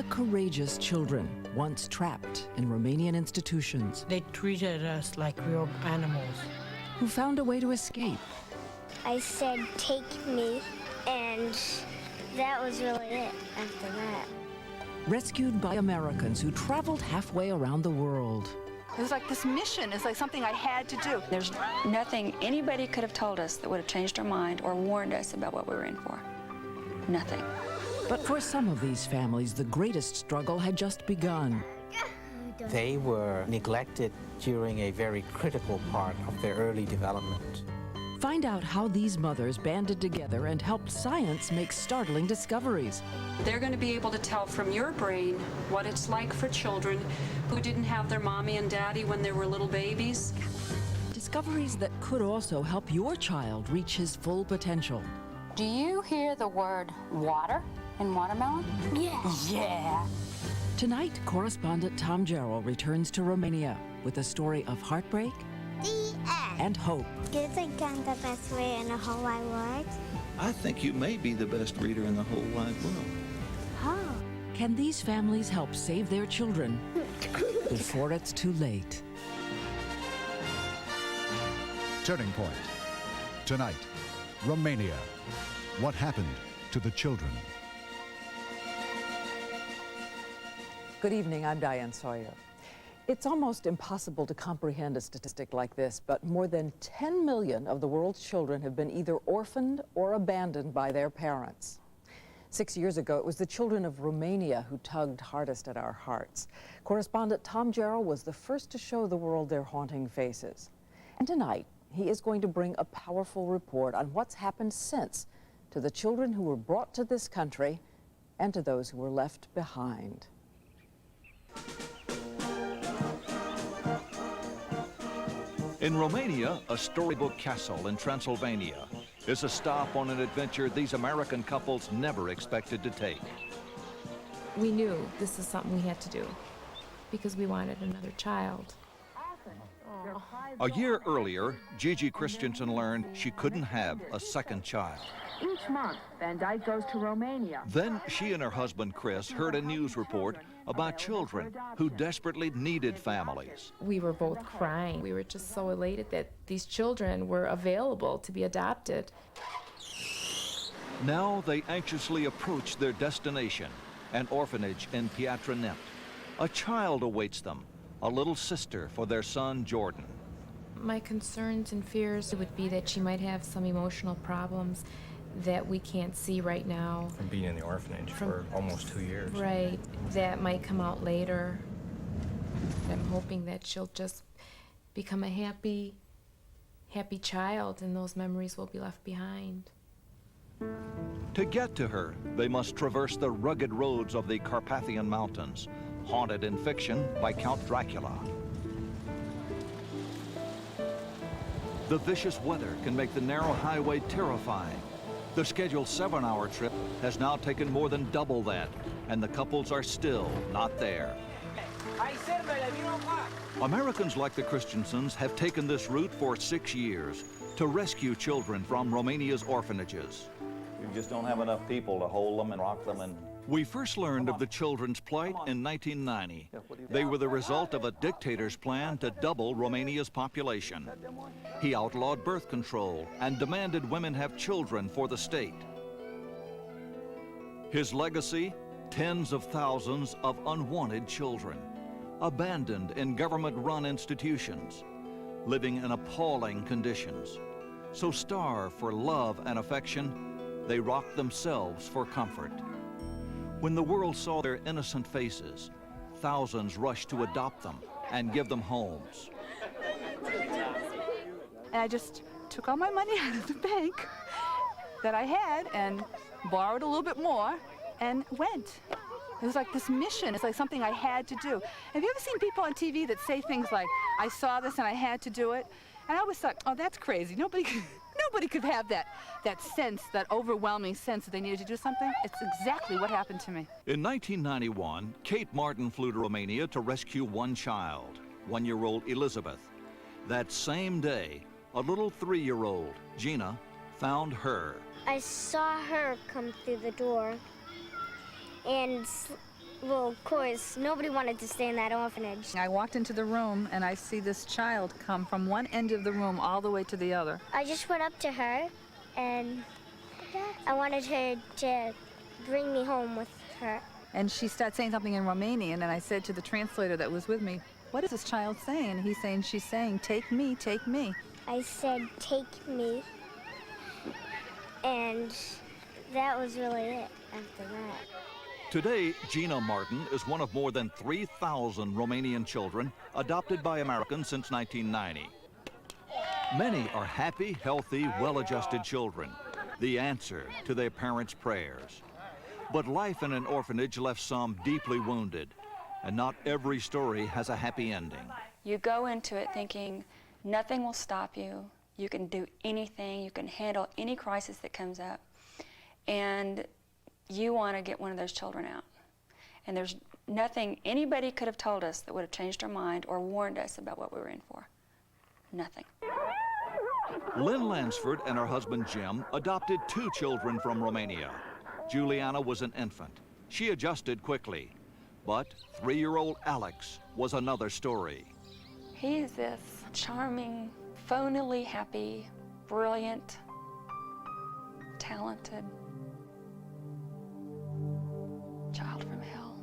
the courageous children once trapped in Romanian institutions They treated us like real animals. who found a way to escape. I said, take me, and that was really it after that. Rescued by Americans who traveled halfway around the world. It was like this mission. It's like something I had to do. There's nothing anybody could have told us that would have changed our mind or warned us about what we were in for. Nothing. But for some of these families, the greatest struggle had just begun. They were neglected during a very critical part of their early development. Find out how these mothers banded together and helped science make startling discoveries. They're going to be able to tell from your brain what it's like for children who didn't have their mommy and daddy when they were little babies. Discoveries that could also help your child reach his full potential. Do you hear the word water in watermelon? Yeah. Yeah. Tonight, correspondent Tom Jarrell returns to Romania with a story of heartbreak and hope. Do you think I'm the best reader in the whole wide world? I think you may be the best reader in the whole wide world. Oh. Can these families help save their children before it's too late? Turning Point. Tonight, Romania. What happened to the children? Good evening, I'm Diane Sawyer. It's almost impossible to comprehend a statistic like this, but more than 10 million of the world's children have been either orphaned or abandoned by their parents. 6 years ago, it was the children of Romania who tugged hardest at our hearts. Correspondent Tom Jarrell was the first to show the world their haunting faces. And tonight, he is going to bring a powerful report on what's happened since to the children who were brought to this country and to those who were left behind. In Romania, a storybook castle in Transylvania is a stop on an adventure these American couples never expected to take. We knew this is something we had to do because we wanted another child. A year earlier, Gigi Christensen learned she couldn't have a second child. Each month, Van Dyke goes to Romania. Then she and her husband, Chris, heard a news report about children who desperately needed families. We were both crying. We were just so elated that these children were available to be adopted. Now they anxiously approach their destination, an orphanage in Piatra Neamț. A child awaits them, a little sister for their son, Jordan. My concerns and fears would be that she might have some emotional problems that we can't see right now. From being in the orphanage for almost 2 years. Right, that might come out later. I'm hoping that she'll just become a happy child and those memories will be left behind. To get to her, they must traverse the rugged roads of the Carpathian Mountains, haunted in fiction by Count Dracula. The vicious weather can make the narrow highway terrifying. The scheduled 7-hour trip has now taken more than double that, and the couples are still not there. Americans like the Christensens have taken this route for 6 years to rescue children from Romania's orphanages. We just don't have enough people to hold them and rock them. And we first learned of the children's plight in 1990. They were the result of a dictator's plan to double Romania's population. He outlawed birth control and demanded women have children for the state. His legacy, tens of thousands of unwanted children, abandoned in government-run institutions, living in appalling conditions. So starved for love and affection, they rocked themselves for comfort. When the world saw their innocent faces, thousands rushed to adopt them and give them homes. And I just took all my money out of the bank that I had and borrowed a little bit more and went. It was like this mission. It's like something I had to do. Have you ever seen people on TV that say things like, I saw this and I had to do it? And I always thought, oh, that's crazy. Nobody could have that sense, that overwhelming sense that they needed to do something. It's exactly what happened to me. In 1991, Kate Martin flew to Romania to rescue one child, 1-year-old Elizabeth. That same day, a little 3-year-old, Gina, found her. I saw her come through the door, and Well, of course, nobody wanted to stay in that orphanage. I walked into the room and I see this child come from one end of the room all the way to the other. I just went up to her and I wanted her to bring me home with her. And she started saying something in Romanian, and I said to the translator that was with me, "What is this child saying?" And he's saying, she's saying, "Take me, take me." I said, "Take me." And that was really it after that. Today, Gina Martin is one of more than 3,000 Romanian children adopted by Americans since 1990. Many are happy, healthy, well-adjusted children, the answer to their parents' prayers. But life in an orphanage left some deeply wounded, and not every story has a happy ending. You go into it thinking nothing will stop you. You can do anything. You can handle any crisis that comes up. And you want to get one of those children out. And there's nothing anybody could have told us that would have changed our mind or warned us about what we were in for. Nothing. Lynn Lansford and her husband Jim adopted 2 children from Romania. Juliana was an infant. She adjusted quickly. But 3-year-old Alex was another story. He is this charming, phonily happy, brilliant, talented child from hell.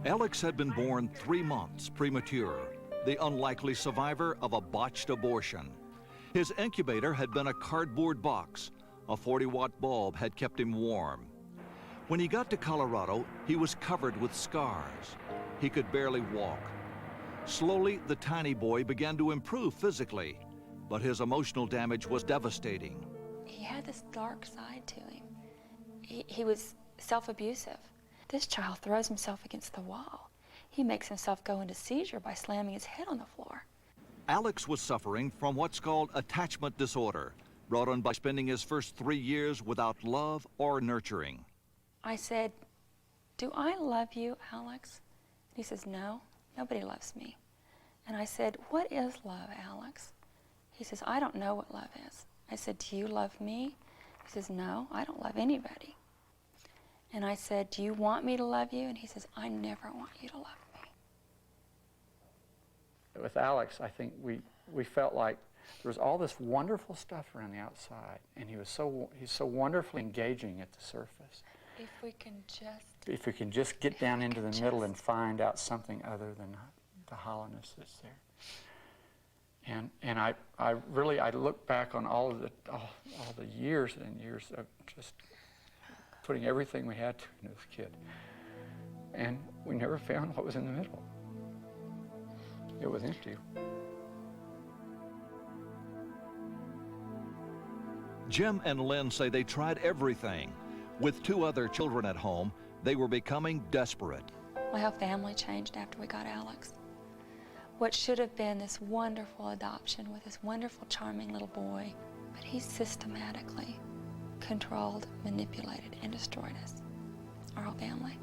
Alex had been born 3 months premature, the unlikely survivor of a botched abortion. His incubator had been a cardboard box. A 40-watt bulb had kept him warm. When he got to Colorado, he was covered with scars. He could barely walk. Slowly, the tiny boy began to improve physically, but his emotional damage was devastating. He had this dark side to him. He was self-abusive. This child throws himself against the wall. He makes himself go into seizure by slamming his head on the floor. Alex was suffering from what's called attachment disorder, brought on by spending his first 3 years without love or nurturing. I said, "Do I love you, Alex?" He says, "No, nobody loves me." And I said, "What is love, Alex?" He says, "I don't know what love is." I said, "Do you love me?" He says, "No, I don't love anybody." And I said, "Do you want me to love you?" And he says, "I never want you to love me." With Alex, I think we felt like there was all this wonderful stuff around the outside, and he's so wonderfully engaging at the surface. If we can just get down into the middle and find out something other than the hollowness that's there. And I look back on all the years and years of just putting everything we had to into this kid, and we never found what was in the middle. It was empty. Jim and Lynn say they tried everything. With 2 other children at home, they were becoming desperate. My whole family changed after we got Alex. What should have been this wonderful adoption with this wonderful, charming little boy, but he systematically controlled, manipulated, and destroyed us, our whole family.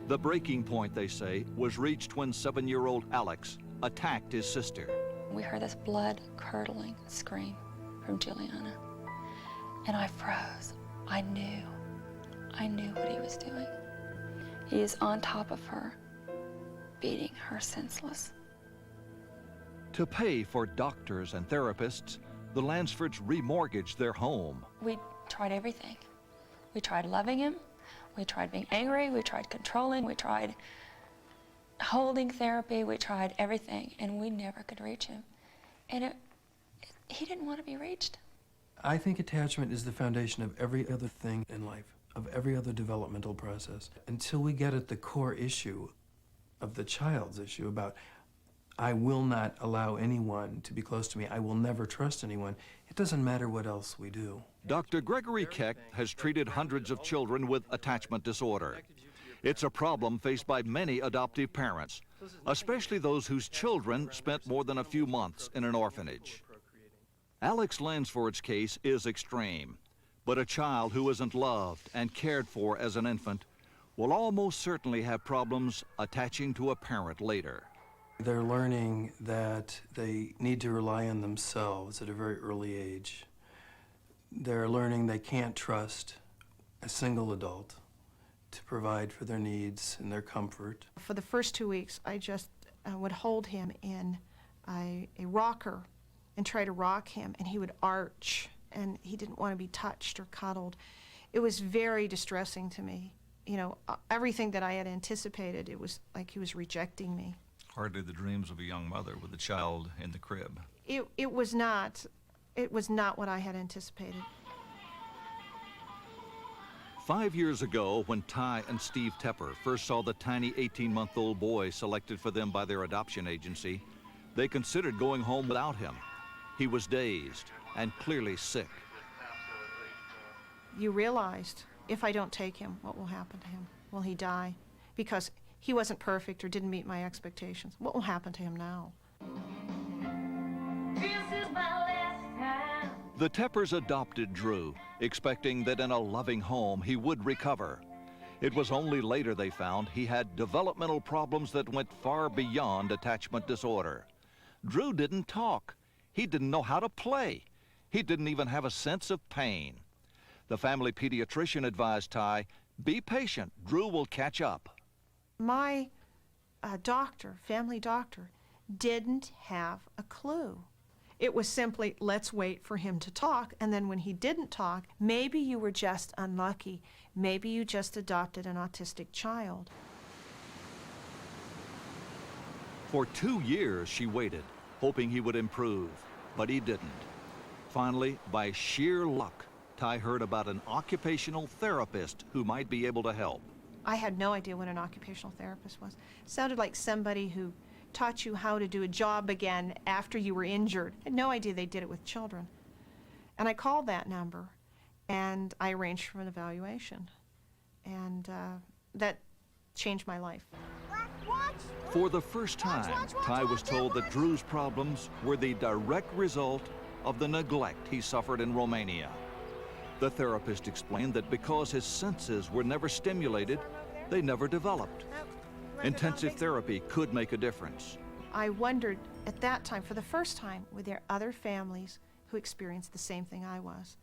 The breaking point, they say, was reached when 7-year-old Alex attacked his sister. We heard this blood-curdling scream from Juliana, and I froze. I knew what he was doing. He is on top of her, beating her senseless. To pay for doctors and therapists, the Lansfords remortgaged their home. We tried everything. We tried loving him, we tried being angry, we tried controlling, we tried holding therapy, we tried everything, and we never could reach him. And he didn't want to be reached. I think attachment is the foundation of every other thing in life, of every other developmental process. Until we get at the core issue of the child's issue about, I will not allow anyone to be close to me, I will never trust anyone, it doesn't matter what else we do. Dr. Gregory Keck has treated hundreds of children with attachment disorder. It's a problem faced by many adoptive parents, especially those whose children spent more than a few months in an orphanage. Alex Lansford's case is extreme, but a child who isn't loved and cared for as an infant will almost certainly have problems attaching to a parent later. They're learning that they need to rely on themselves at a very early age. They're learning they can't trust a single adult, to provide for their needs and their comfort. For the first 2 weeks, I just would hold him in a rocker and try to rock him, and he would arch, and he didn't want to be touched or cuddled. It was very distressing to me. You know, everything that I had anticipated, it was like he was rejecting me. Hardly the dreams of a young mother with a child in the crib. It was not what I had anticipated. 5 years ago, when Ty and Steve Tepper first saw the tiny 18-month-old boy selected for them by their adoption agency, they considered going home without him. He was dazed and clearly sick. You realized, if I don't take him, what will happen to him? Will he die? Because he wasn't perfect or didn't meet my expectations. What will happen to him now? The Teppers adopted Drew, expecting that in a loving home he would recover. It was only later they found he had developmental problems that went far beyond attachment disorder. Drew didn't talk. He didn't know how to play. He didn't even have a sense of pain. The family pediatrician advised Ty, be patient, Drew will catch up. My family doctor, didn't have a clue. It was simply, let's wait for him to talk, and then when he didn't talk, maybe you were just unlucky. Maybe you just adopted an autistic child. For 2 years she waited, hoping he would improve, but he didn't. Finally, by sheer luck, Ty heard about an occupational therapist who might be able to help. I had no idea what an occupational therapist was. It sounded like somebody who taught you how to do a job again after you were injured. I had no idea they did it with children. And I called that number, and I arranged for an evaluation. And that changed my life. For the first time, Ty was told that Drew's problems were the direct result of the neglect he suffered in Romania. The therapist explained that because his senses were never stimulated, they never developed. Intensive therapy could make a difference. I wondered at that time, for the first time, were there other families who experienced the same thing I was?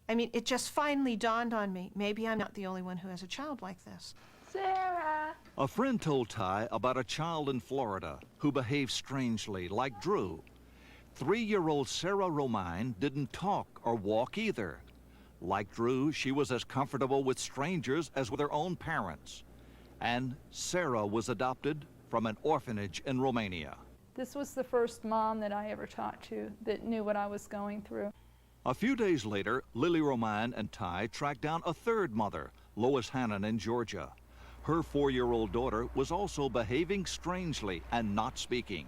I mean, it just finally dawned on me, maybe I'm not the only one who has a child like this. Sarah! A friend told Ty about a child in Florida who behaved strangely, like Drew. 3-year-old Sarah Romine didn't talk or walk either. Like Drew, she was as comfortable with strangers as with her own parents. And Sarah was adopted from an orphanage in Romania. This was the first mom that I ever talked to that knew what I was going through. A few days later, Lily Romine and Ty tracked down a third mother, Lois Hannon in Georgia. Her 4-year-old daughter was also behaving strangely and not speaking.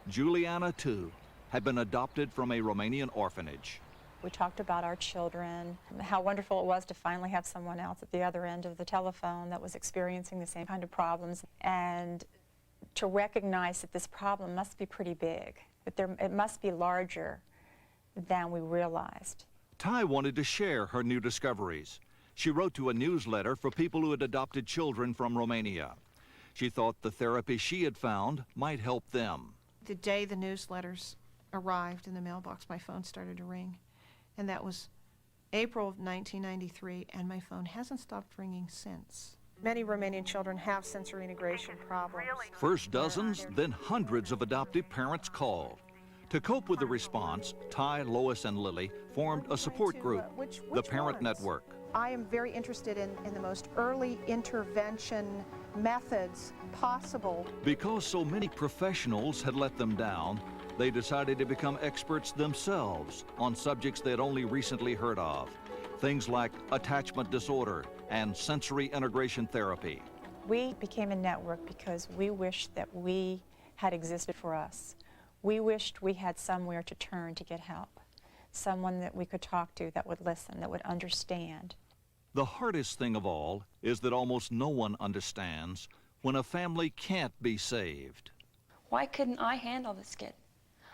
Juliana, too, had been adopted from a Romanian orphanage. We talked about our children, how wonderful it was to finally have someone else at the other end of the telephone that was experiencing the same kind of problems, and to recognize that this problem must be pretty big, that it must be larger than we realized. Ty wanted to share her new discoveries. She wrote to a newsletter for people who had adopted children from Romania. She thought the therapy she had found might help them. The day the newsletters arrived in the mailbox, my phone started to ring. And that was April of 1993, and my phone hasn't stopped ringing since. Many Romanian children have sensory integration problems. First dozens, then hundreds of adoptive parents called. To cope with the response, Ty, Lois, and Lily formed a support group, the Parent Network. I am very interested in the most early intervention methods possible. Because so many professionals had let them down, they decided to become experts themselves on subjects they had only recently heard of. Things like attachment disorder and sensory integration therapy. We became a network because we wished that we had existed for us. We wished we had somewhere to turn to get help, someone that we could talk to that would listen, that would understand. The hardest thing of all is that almost no one understands when a family can't be saved. Why couldn't I handle this kid?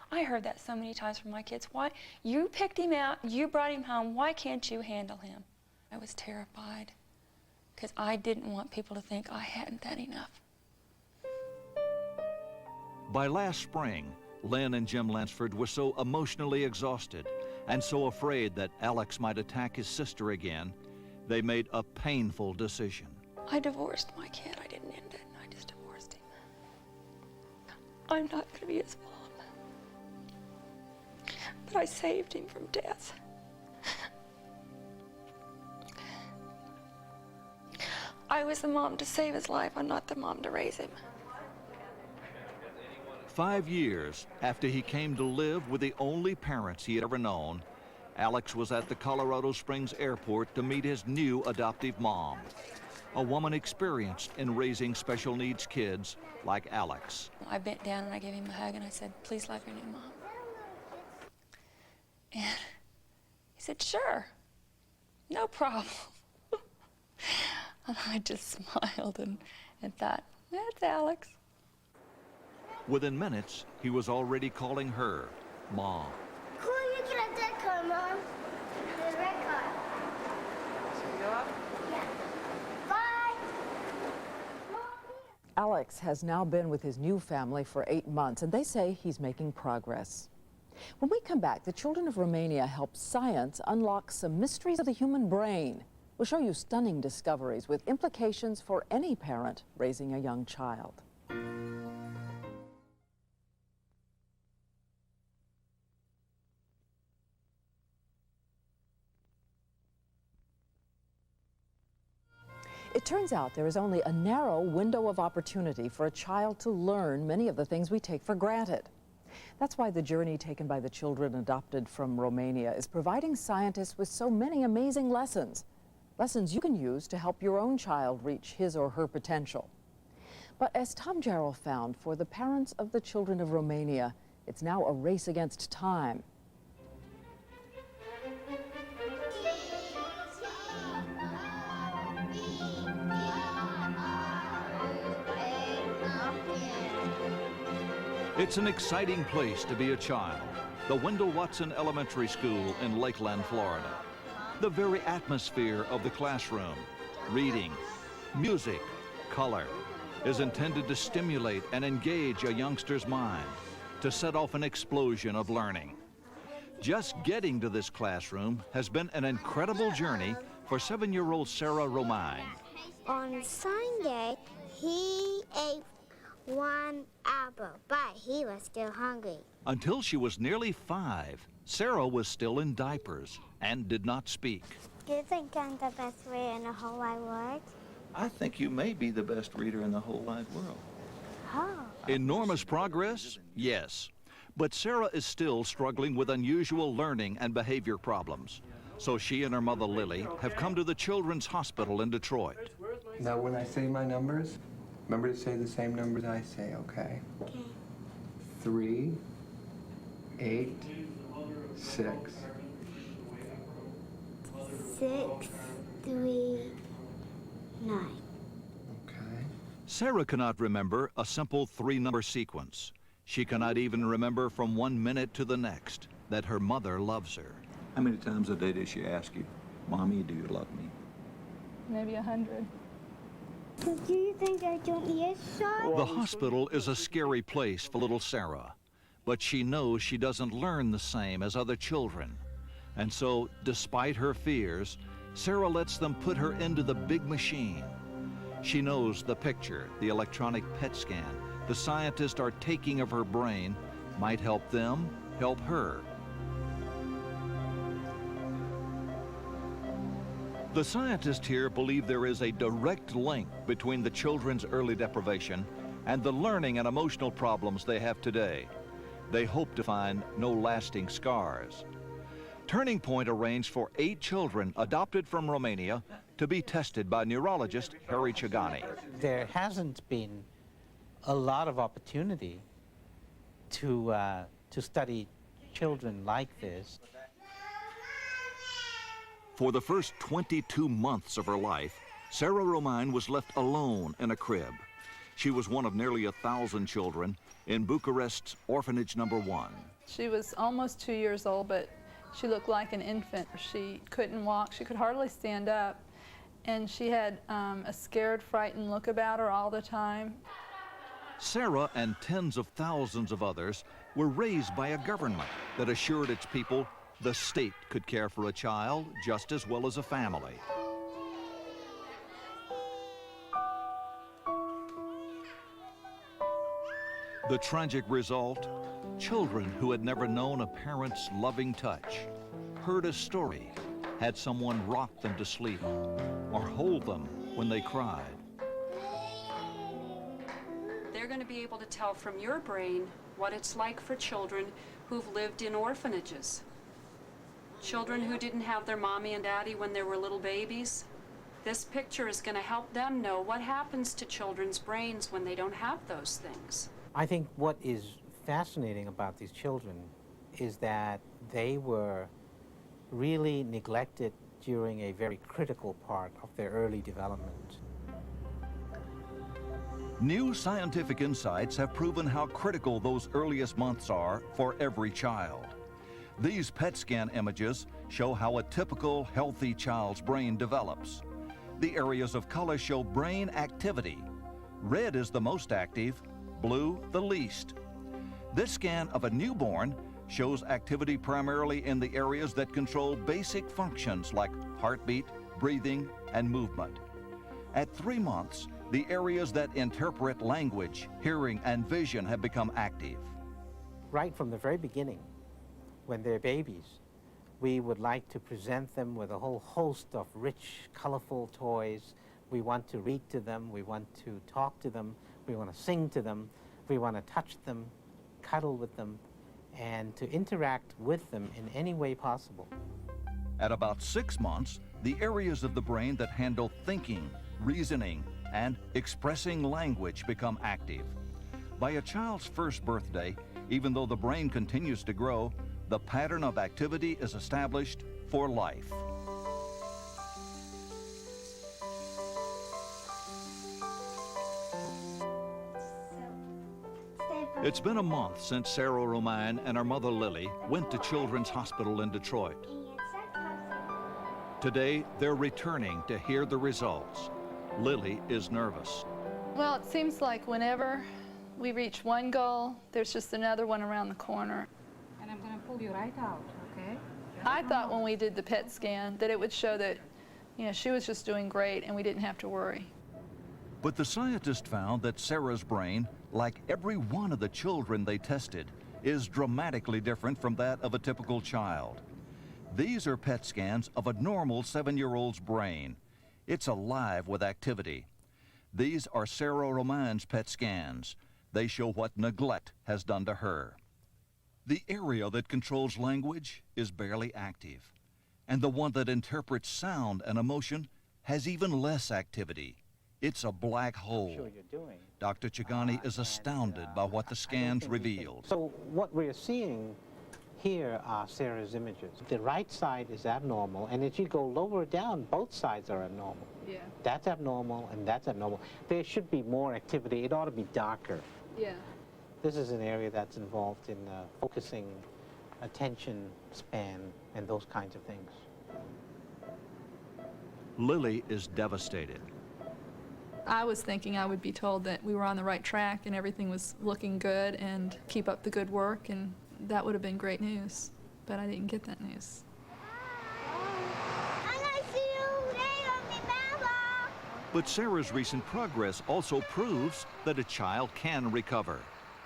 I heard that so many times from my kids. Why? You picked him out, you brought him home, why can't you handle him? I was terrified because I didn't want people to think I hadn't done enough. By last spring, Lynn and Jim Lansford were so emotionally exhausted and so afraid that Alex might attack his sister again, they made a painful decision. I divorced my kid. I didn't end it. I just divorced him. I'm not going to be his mom. But I saved him from death. I was the mom to save his life. I'm not the mom to raise him. 5 years after he came to live with the only parents he had ever known, Alex was at the Colorado Springs airport to meet his new adoptive mom, a woman experienced in raising special needs kids like Alex. I bent down and I gave him a hug and I said, "Please love your new mom." And he said, "Sure, no problem." And I just smiled and thought, "That's Alex." Within minutes, he was already calling her Mom. Cool, you get a dead car, Mom. The red car. So you go up? Yeah. Bye. Alex has now been with his new family for 8 months, and they say he's making progress. When we come back, the children of Romania help science unlock some mysteries of the human brain. We'll show you stunning discoveries with implications for any parent raising a young child. It turns out there is only a narrow window of opportunity for a child to learn many of the things we take for granted. That's why the journey taken by the children adopted from Romania is providing scientists with so many amazing lessons. Lessons you can use to help your own child reach his or her potential. But as Tom Jarrell found, for the parents of the children of Romania, it's now a race against time. It's an exciting place to be a child. The Wendell Watson Elementary School in Lakeland, Florida. The very atmosphere of the classroom, reading, music, color, is intended to stimulate and engage a youngster's mind, to set off an explosion of learning. Just getting to this classroom has been an incredible journey for 7-year-old Sarah Romine. On Sunday, he ate 1 apple, but he was still hungry. Until she was nearly 5, Sarah was still in diapers and did not speak. Do you think I'm the best reader in the whole wide world? I think you may be the best reader in the whole wide world. Oh. Enormous progress? Yes. But Sarah is still struggling with unusual learning and behavior problems. So she and her mother, Lily, have come to the Children's Hospital in Detroit. Now, when I say my numbers, remember to say the same numbers I say, okay? Okay. 3, 8, 6. 6, 3, 9. Okay. Sarah cannot remember a simple 3-number sequence. She cannot even remember from 1 minute to the next that her mother loves her. How many times a day does she ask you, "Mommy, do you love me?" Maybe 100. So do you think I don't eat so? The hospital is a scary place for little Sarah, but she knows she doesn't learn the same as other children. And so, despite her fears, Sarah lets them put her into the big machine. She knows the picture, the electronic PET scan, the scientists are taking of her brain might help them help her. The scientists here believe there is a direct link between the children's early deprivation and the learning and emotional problems they have today. They hope to find no lasting scars. TurningPoint arranged for 8 children adopted from Romania to be tested by neurologist Harry Chagani. There hasn't been a lot of opportunity to study children like this. For the first 22 months of her life, Sarah Romine was left alone in a crib. She was one of nearly 1,000 children in Bucharest's orphanage number 1. She was almost 2 years old, but she looked like an infant. She couldn't walk, she could hardly stand up, and she had a scared, frightened look about her all the time. Sarah and tens of thousands of others were raised by a government that assured its people the state could care for a child just as well as a family. The tragic result, children who had never known a parent's loving touch, heard a story, had someone rock them to sleep or hold them when they cried. They're going to be able to tell from your brain what it's like for children who've lived in orphanages. Children who didn't have their mommy and daddy when they were little babies. This picture is going to help them know what happens to children's brains when they don't have those things. I think what is fascinating about these children is that they were really neglected during a very critical part of their early development. New scientific insights have proven how critical those earliest months are for every child. These PET scan images show how a typical healthy child's brain develops. The areas of color show brain activity. Red is the most active, blue the least. This scan of a newborn shows activity primarily in the areas that control basic functions like heartbeat, breathing, and movement. At 3 months, the areas that interpret language, hearing, and vision have become active. Right from the very beginning, when they're babies, we would like to present them with a whole host of rich, colorful toys. We want to read to them, we want to talk to them, we want to sing to them, we want to touch them, cuddle with them, and to interact with them in any way possible. At about 6 months, the areas of the brain that handle thinking, reasoning, and expressing language become active. By a child's first birthday, even though the brain continues to grow, the pattern of activity is established for life. It's been a month since Sarah Romain and her mother Lily went to Children's Hospital in Detroit. Today, they're returning to hear the results. Lily is nervous. Well, it seems like whenever we reach one goal, there's just another one around the corner. And I'm going to pull you right out, okay? I thought when we did the PET scan that it would show that, she was just doing great and we didn't have to worry. But the scientists found that Sarah's brain, like every one of the children they tested, is dramatically different from that of a typical child. These are PET scans of a normal 7-year-old's brain. It's alive with activity. These are Sarah Romain's PET scans. They show what neglect has done to her. The area that controls language is barely active, and the one that interprets sound and emotion has even less activity. It's a black hole. Dr. Chigani is astounded by what the scans revealed. So what we're seeing here are Sarah's images. The right side is abnormal, and as you go lower down, both sides are abnormal. Yeah. That's abnormal, and that's abnormal. There should be more activity. It ought to be darker. Yeah. This is an area that's involved in focusing, attention span, and those kinds of things. Lily is devastated. I was thinking I would be told that we were on the right track and everything was looking good and keep up the good work, and that would have been great news, but I didn't get that news. But Sarah's recent progress also proves that a child can recover.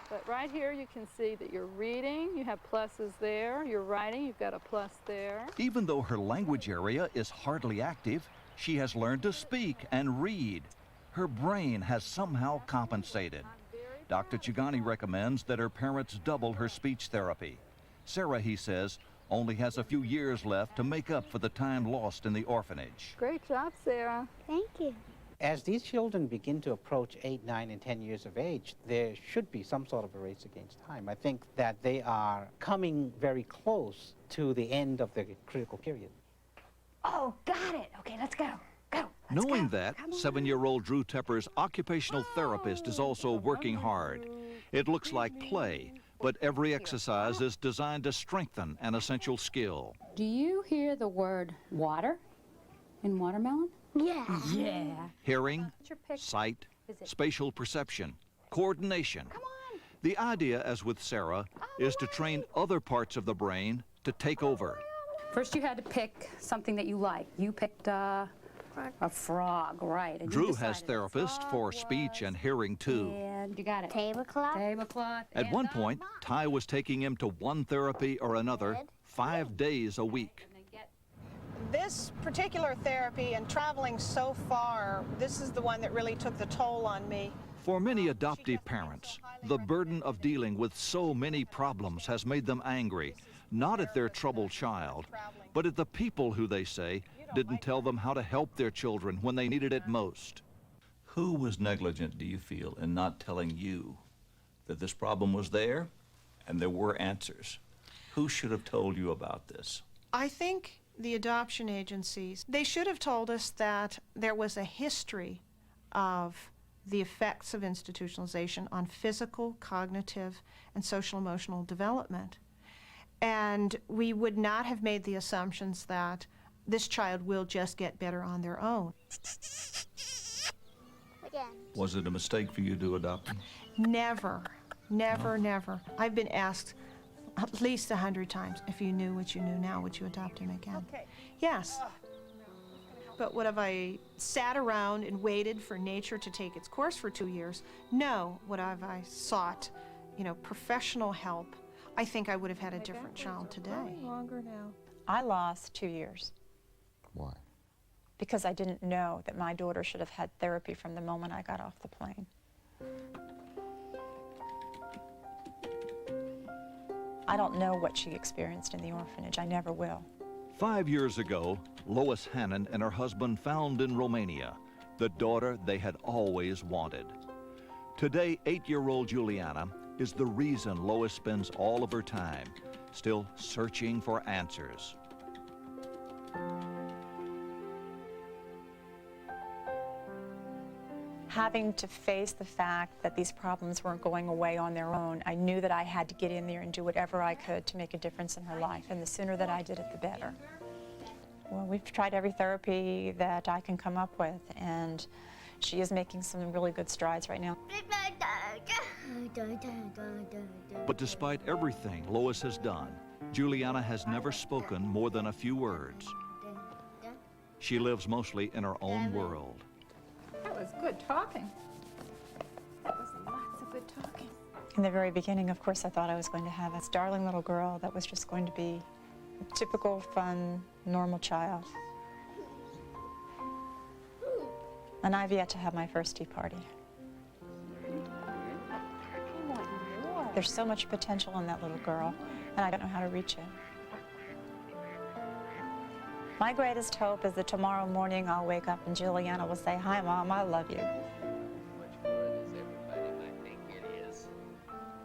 But right here you can see that you're reading, you have pluses there, you're writing, you've got a plus there. Even though her language area is hardly active, she has learned to speak and read. Her brain has somehow compensated. Dr. Chigani recommends that her parents double her speech therapy. Sarah, he says, only has a few years left to make up for the time lost in the orphanage. Great job, Sarah. Thank you. As these children begin to approach 8, 9, and 10 years of age, there should be some sort of a race against time. I think that they are coming very close to the end of the critical period. Oh, got it. Okay, let's go. Knowing that, 7-year-old Drew Tepper's occupational therapist is also working hard. It looks like play, but every exercise is designed to strengthen an essential skill. Do you hear the word water in watermelon? Yeah. Yeah. Hearing, sight, spatial perception, coordination. The idea, as with Sarah, is to train other parts of the brain to take over. First you had to pick something that you like. You picked frog. A frog, right. And you Drew has decided therapists for speech and hearing too. And you got it. Tablecloth. Tablecloth. At one point, Ty was taking him to one therapy or another 5 days a week. This particular therapy and traveling so far, this is the one that really took the toll on me. For many adoptive parents, the burden of dealing with so many problems has made them angry, not at their troubled child, but at the people who, they say, didn't tell them how to help their children when they needed it most. Who was negligent, do you feel, in not telling you that this problem was there and there were answers? Who should have told you about this? I think the adoption agencies, they should have told us that there was a history of the effects of institutionalization on physical, cognitive, and social emotional development. And we would not have made the assumptions that this child will just get better on their own. Was it a mistake for you to adopt him? Never, never, never. I've been asked at least 100 times, if you knew what you knew now, would you adopt him again? Okay. Yes. But what have I sat around and waited for nature to take its course for 2 years? No. What have I sought, professional help? I think I would have had a different child today. Longer now. I lost 2 years. Why? Because I didn't know that my daughter should have had therapy from the moment I got off the plane. I don't know what she experienced in the orphanage. I never will. 5 years ago, Lois Hannon and her husband found in Romania the daughter they had always wanted. Today, 8-year-old Juliana is the reason Lois spends all of her time still searching for answers. Having to face the fact that these problems weren't going away on their own, I knew that I had to get in there and do whatever I could to make a difference in her life, and the sooner that I did it, the better. Well, we've tried every therapy that I can come up with, and she is making some really good strides right now. But despite everything Lois has done, Juliana has never spoken more than a few words. She lives mostly in her own world. That was good talking. That was lots of good talking. In the very beginning, of course, I thought I was going to have this darling little girl that was just going to be a typical, fun, normal child. And I've yet to have my first tea party. There's so much potential in that little girl, and I don't know how to reach it. My greatest hope is that tomorrow morning I'll wake up and Juliana will say, "Hi, Mom, I love you."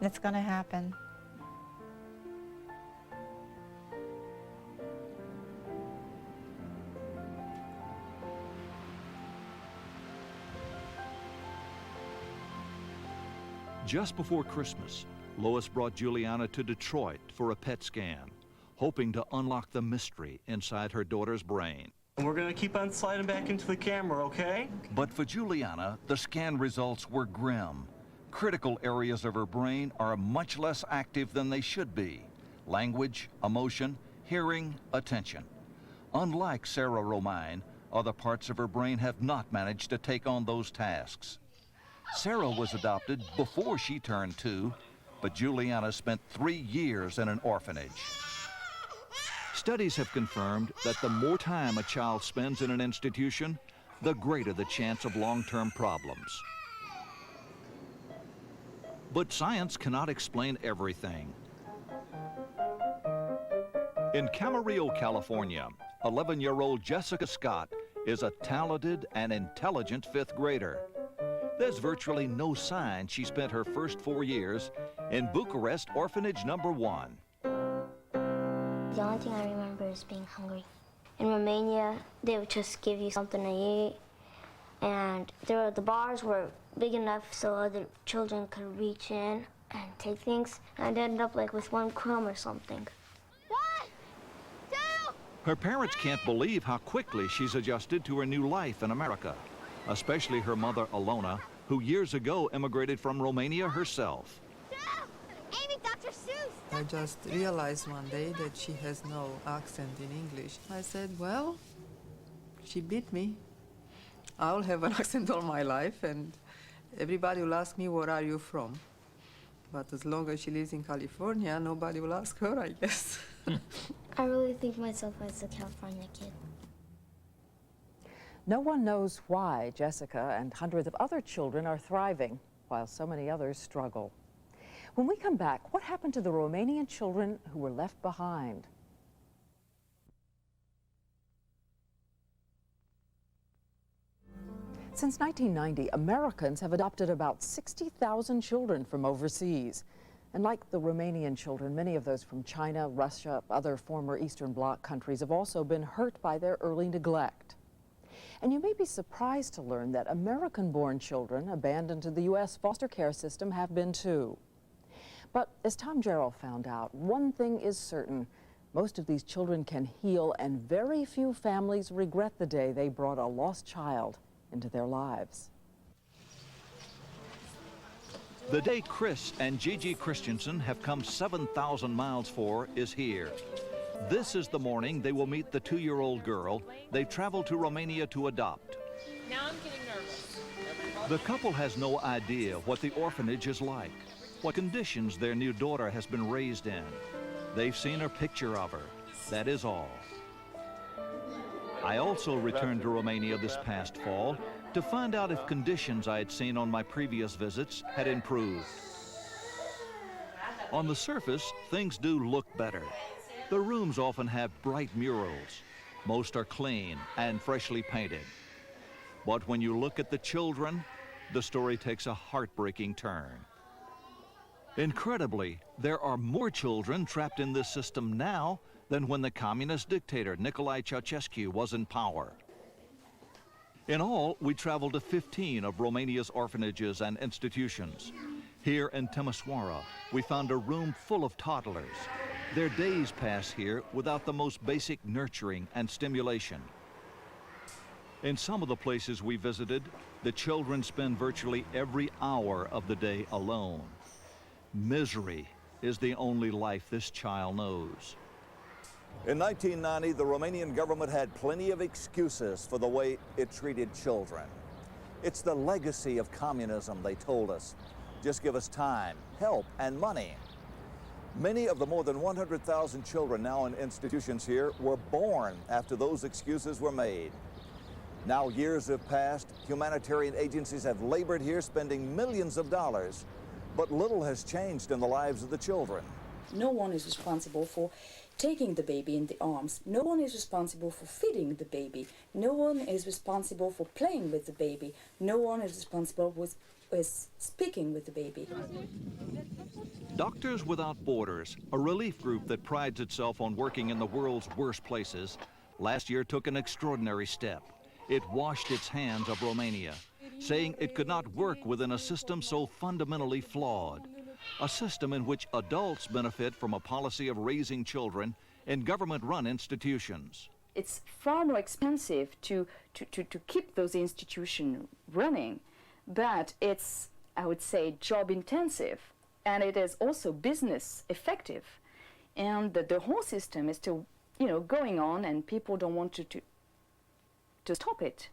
It's going to happen. Just before Christmas, Lois brought Juliana to Detroit for a PET scan, hoping to unlock the mystery inside her daughter's brain. And we're going to keep on sliding back into the camera, okay? But for Juliana, the scan results were grim. Critical areas of her brain are much less active than they should be. Language, emotion, hearing, attention. Unlike Sarah Romine, other parts of her brain have not managed to take on those tasks. Sarah was adopted before she turned 2, but Juliana spent 3 years in an orphanage. Studies have confirmed that the more time a child spends in an institution, the greater the chance of long-term problems. But science cannot explain everything. In Camarillo, California, 11-year-old Jessica Scott is a talented and intelligent 5th grader. There's virtually no sign she spent her first 4 years in Bucharest Orphanage number 1. The only thing I remember is being hungry. In Romania, they would just give you something to eat, and the bars were big enough so other children could reach in and take things, and I'd end up like with 1 crumb or something. 1, 2. Her parents can't believe how quickly she's adjusted to her new life in America, especially her mother, Alona, who years ago immigrated from Romania herself. Amy, Dr. Seuss! I just realized one day that she has no accent in English. I said, well, she beat me. I'll have an accent all my life, and everybody will ask me, where are you from? But as long as she lives in California, nobody will ask her, I guess. I really think myself as a California kid. No one knows why Jessica and hundreds of other children are thriving, while so many others struggle. When we come back, what happened to the Romanian children who were left behind? Since 1990, Americans have adopted about 60,000 children from overseas. And like the Romanian children, many of those from China, Russia, other former Eastern Bloc countries have also been hurt by their early neglect. And you may be surprised to learn that American-born children abandoned to the U.S. foster care system have been too. But as Tom Jarrell found out, one thing is certain. Most of these children can heal, and very few families regret the day they brought a lost child into their lives. The day Chris and Gigi Christensen have come 7,000 miles for is here. This is the morning they will meet the 2-year-old girl they've traveled to Romania to adopt. Now I'm getting nervous. The couple has no idea what the orphanage is like, what conditions their new daughter has been raised in. They've seen a picture of her, that is all. I also returned to Romania this past fall to find out if conditions I had seen on my previous visits had improved. On the surface, things do look better. The rooms often have bright murals. Most are clean and freshly painted. But when you look at the children, the story takes a heartbreaking turn. Incredibly, there are more children trapped in this system now than when the communist dictator Nicolae Ceausescu was in power. In all, we traveled to 15 of Romania's orphanages and institutions. Here in Timișoara, we found a room full of toddlers. Their days pass here without the most basic nurturing and stimulation. In some of the places we visited, the children spend virtually every hour of the day alone. Misery is the only life this child knows. In 1990, the Romanian government had plenty of excuses for the way it treated children. It's the legacy of communism, they told us. Just give us time, help, and money. Many of the more than 100,000 children now in institutions here were born after those excuses were made. Now years have passed, humanitarian agencies have labored here spending millions of dollars, but little has changed in the lives of the children. No one is responsible for taking the baby in the arms. No one is responsible for feeding the baby. No one is responsible for playing with the baby. No one is responsible with speaking with the baby. Doctors Without Borders, a relief group that prides itself on working in the world's worst places, last year took an extraordinary step. It washed its hands of Romania, saying it could not work within a system so fundamentally flawed. A system in which adults benefit from a policy of raising children in government-run institutions. It's far more expensive to keep those institutions running, but it's, I would say, job intensive, and it is also business effective. And the whole system is still, going on, and people don't want to stop it.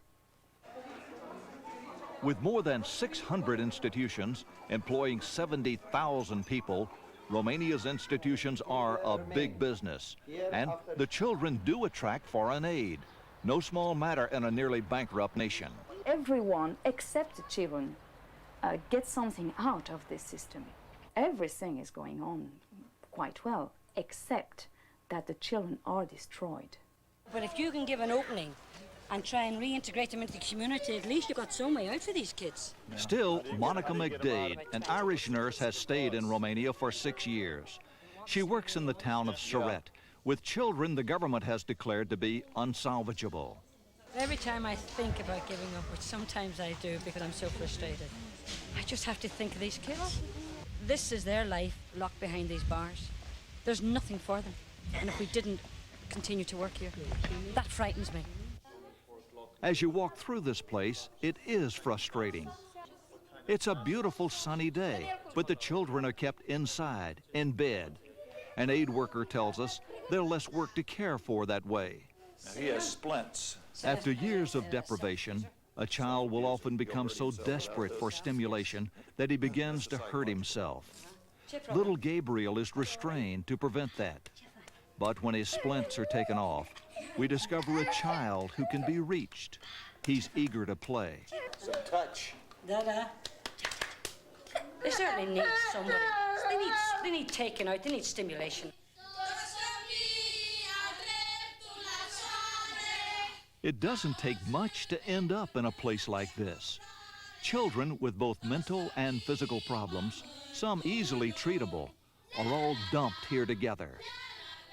With more than 600 institutions employing 70,000 people, Romania's institutions are a big business, and the children do attract foreign aid. No small matter in a nearly bankrupt nation. Everyone except the children gets something out of this system. Everything is going on quite well, except that the children are destroyed. But if you can give an opening and try and reintegrate them into the community, at least you've got some way out for these kids. Still, Monica McDade, an Irish nurse, has stayed in Romania for 6 years. She works in the town of Siret with children the government has declared to be unsalvageable. Every time I think about giving up, which sometimes I do because I'm so frustrated, I just have to think of these kids. This is their life locked behind these bars. There's nothing for them. And if we didn't continue to work here, that frightens me. As you walk through this place, it is frustrating. It's a beautiful sunny day, but the children are kept inside, in bed. An aid worker tells us they're less work to care for that way. He has splints. After years of deprivation, A child will often become so desperate for stimulation that he begins to hurt himself. Little Gabriel is restrained to prevent that. But when his splints are taken off, we discover a child who can be reached. He's eager to play. Some touch. Dada. They certainly need somebody. They need taking out, they need stimulation. It doesn't take much to end up in a place like this. Children with both mental and physical problems, some easily treatable, are all dumped here together.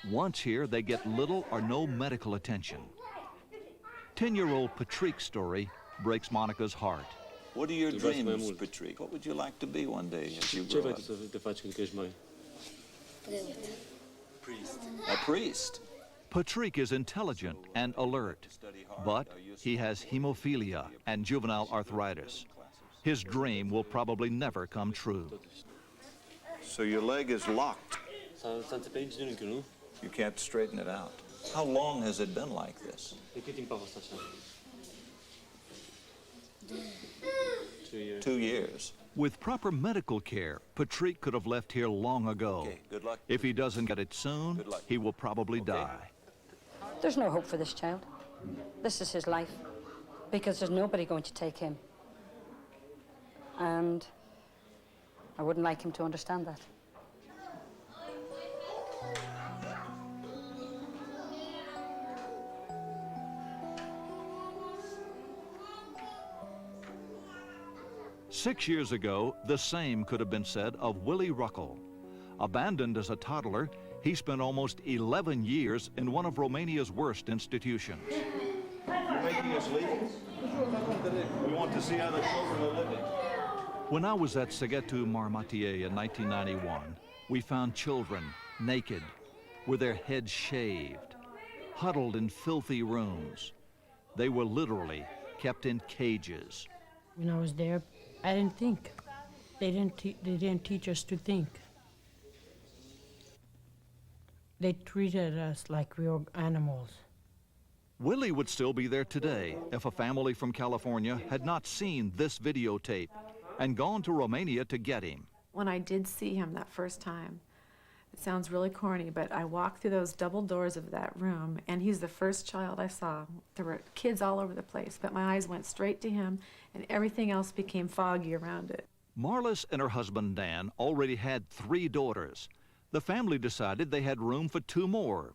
Once here, they get little or no medical attention. 10-year-old Patrick's story breaks Monica's heart. What are your dreams, Patrick? What would you like to be one day as you grow up? A priest. Patrick is intelligent and alert, but he has hemophilia and juvenile arthritis. His dream will probably never come true. So your leg is locked. You can't straighten it out. How long has it been like this? 2 years. With proper medical care, Patrick could have left here long ago. Okay, good luck. If he doesn't get it soon, he will probably die. There's no hope for this child. This is his life, because there's nobody going to take him. And I wouldn't like him to understand that. Six years ago, the same could have been said of Willie Ruckel. Abandoned as a toddler, he spent almost 11 years in one of Romania's worst institutions. You're making us leave? We want to see how the children are living. When I was at Sighetu Marmatie in 1991, we found children naked, with their heads shaved, huddled in filthy rooms. They were literally kept in cages. When I was there, I didn't think. They didn't teach us to think. They treated us like we were animals. Willie would still be there today if a family from California had not seen this videotape and gone to Romania to get him. When I did see him that first time, it sounds really corny, but I walked through those double doors of that room, and he's the first child I saw. There were kids all over the place, but my eyes went straight to him, and everything else became foggy around it. Marlis and her husband Dan already had 3 daughters. The family decided they had room for 2 more.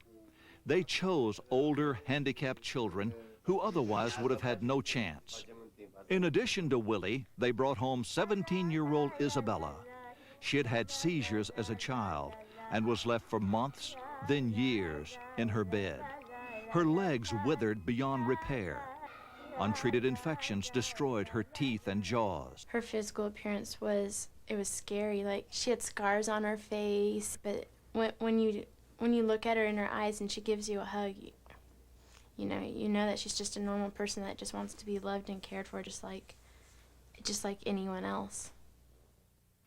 They chose older, handicapped children who otherwise would have had no chance. In addition to Willie, they brought home 17-year-old Isabella. She had had seizures as a child and was left for months, then years, in her bed. Her legs withered beyond repair. Untreated infections destroyed her teeth and jaws. Her physical appearance was scary. Like, she had scars on her face, but when you look at her in her eyes and she gives you a hug, you know that she's just a normal person that just wants to be loved and cared for, just like anyone else.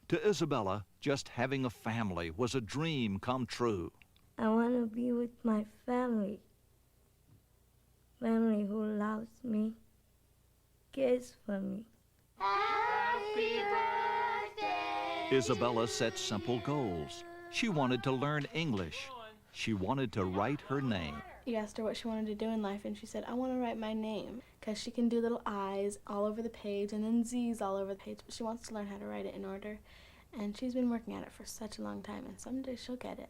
To Isabella, just having a family was a dream come true. I want to be with my family. Family who loves me, cares for me. Happy birthday! Isabella set simple goals. She wanted to learn English. She wanted to write her name. You asked her what she wanted to do in life, and she said, I want to write my name, because she can do little I's all over the page and then Z's all over the page, but she wants to learn how to write it in order, and she's been working at it for such a long time, and someday she'll get it.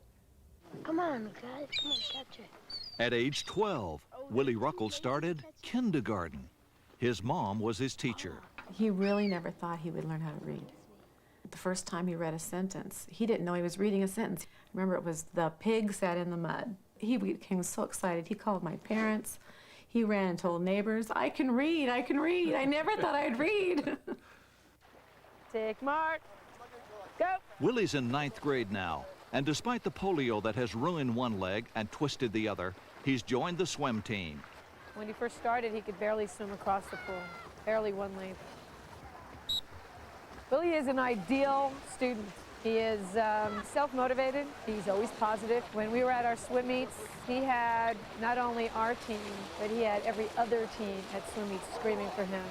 Come on, guys, come on, catch it. At age 12, Willie Ruckel started kindergarten. His mom was his teacher. He really never thought he would learn how to read. The first time he read a sentence, he didn't know he was reading a sentence. Remember, it was "the pig sat in the mud." He became so excited. He called my parents. He ran and told neighbors, I can read, I can read. I never thought I'd read. Tick mark. Go. Willie's in 9th grade now, and despite the polio that has ruined one leg and twisted the other, he's joined the swim team. When he first started, he could barely swim across the pool, barely one length. Willie is an ideal student. He is self-motivated. He's always positive. When we were at our swim meets, he had not only our team, but he had every other team at swim meets screaming for him.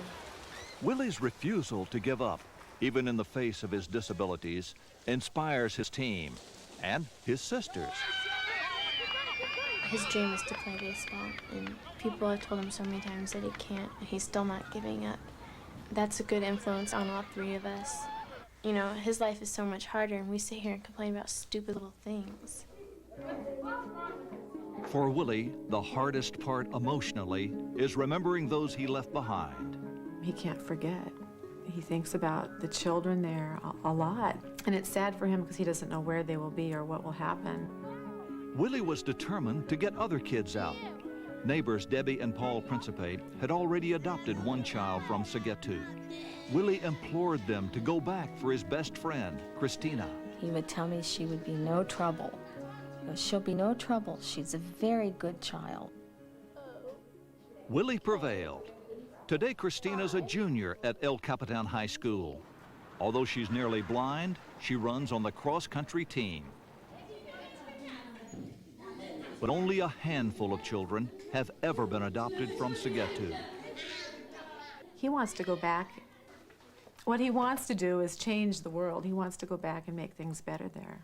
Willie's refusal to give up, even in the face of his disabilities, inspires his team and his sisters. His dream is to play baseball, and people have told him so many times that he can't, and he's still not giving up. That's a good influence on all three of us. You know, his life is so much harder, and we sit here and complain about stupid little things. For Willie, the hardest part emotionally is remembering those he left behind. He can't forget. He thinks about the children there a lot. And it's sad for him because he doesn't know where they will be or what will happen. Willie was determined to get other kids out. Neighbors Debbie and Paul Principe had already adopted one child from Sighetu. Willie implored them to go back for his best friend, Christina. He would tell me she would be no trouble. She'll be no trouble. She's a very good child. Willie prevailed. Today, Christina's a junior at El Capitan High School. Although she's nearly blind, she runs on the cross-country team. But only a handful of children have ever been adopted from Sighetu. He wants to go back. What he wants to do is change the world. He wants to go back and make things better there.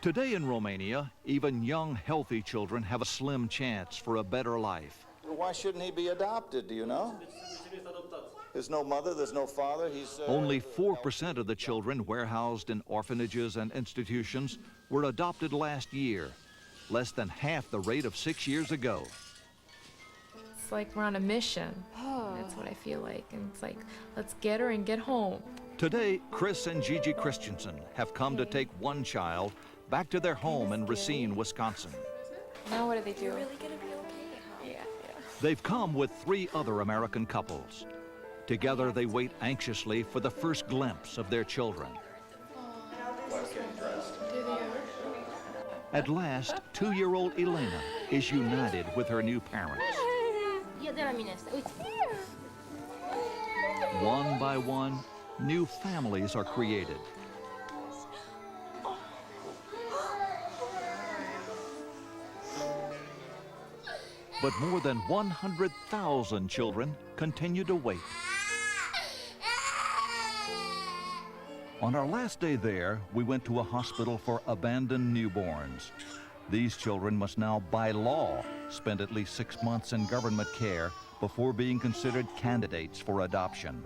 Today in Romania, even young, healthy children have a slim chance for a better life. Why shouldn't he be adopted, do you know? There's no mother, there's no father, he's... Only 4% of the children warehoused in orphanages and institutions were adopted last year, less than half the rate of 6 years ago. It's like we're on a mission. That's what I feel like. And it's like, let's get her and get home. Today, Chris and Gigi Christensen have come to take one child back to their home in Racine, Wisconsin. Now what do they do? Really gonna be okay? Yeah. They've come with 3 other American couples. Together, they wait anxiously for the first glimpse of their children. At last, 2-year-old Elena is united with her new parents. One by one, new families are created. But more than 100,000 children continue to wait. On our last day there, we went to a hospital for abandoned newborns. These children must now, by law, spend at least 6 months in government care before being considered candidates for adoption.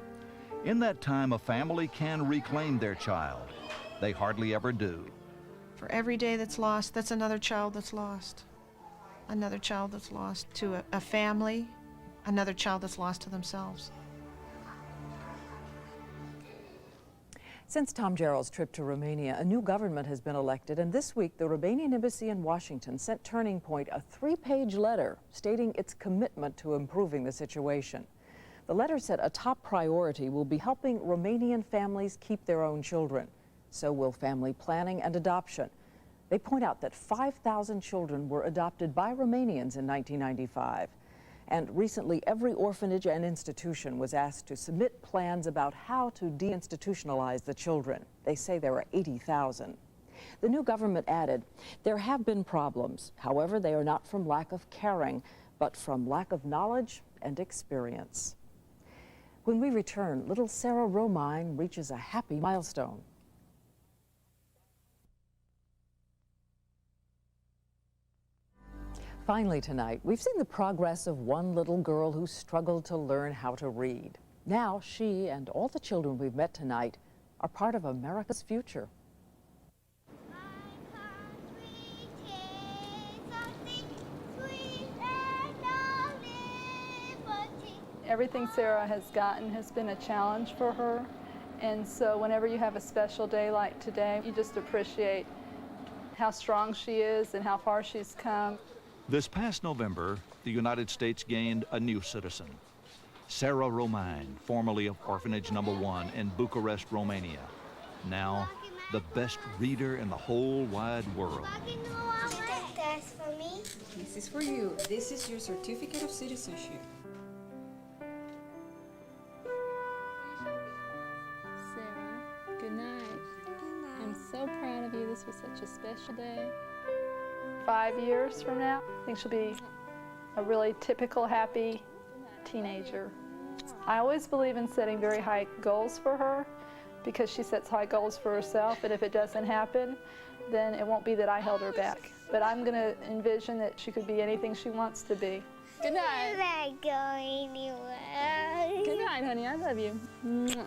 In that time, a family can reclaim their child. They hardly ever do. For every day that's lost, that's another child that's lost. Another child that's lost to a family, another child that's lost to themselves. Since Tom Gerald's trip to Romania, a new government has been elected, and this week the Romanian embassy in Washington sent Turning Point a 3-page letter stating its commitment to improving the situation. The letter said a top priority will be helping Romanian families keep their own children. So will family planning and adoption. They point out that 5,000 children were adopted by Romanians in 1995. And recently, every orphanage and institution was asked to submit plans about how to deinstitutionalize the children. They say there are 80,000. The new government added, there have been problems. However, they are not from lack of caring, but from lack of knowledge and experience. When we return, little Sarah Romine reaches a happy milestone. Finally tonight, we've seen the progress of one little girl who struggled to learn how to read. Now she and all the children we've met tonight are part of America's future. Everything Sarah has gotten has been a challenge for her, and so whenever you have a special day like today, you just appreciate how strong she is and how far she's come. This past November, the United States gained a new citizen, Sarah Romine, formerly of Orphanage No. 1 in Bucharest, Romania. Now, the best reader in the whole wide world. That's for me. This is for you. This is your certificate of citizenship. Sarah, good night. so proud of you. This was such a special day. 5 years from now, I think she'll be a really typical, happy teenager. I always believe in setting very high goals for her because she sets high goals for herself, and if it doesn't happen, then it won't be that I held her back. But I'm going to envision that she could be anything she wants to be. Good night. I'm not going anywhere. Good night, honey. I love you. Good night.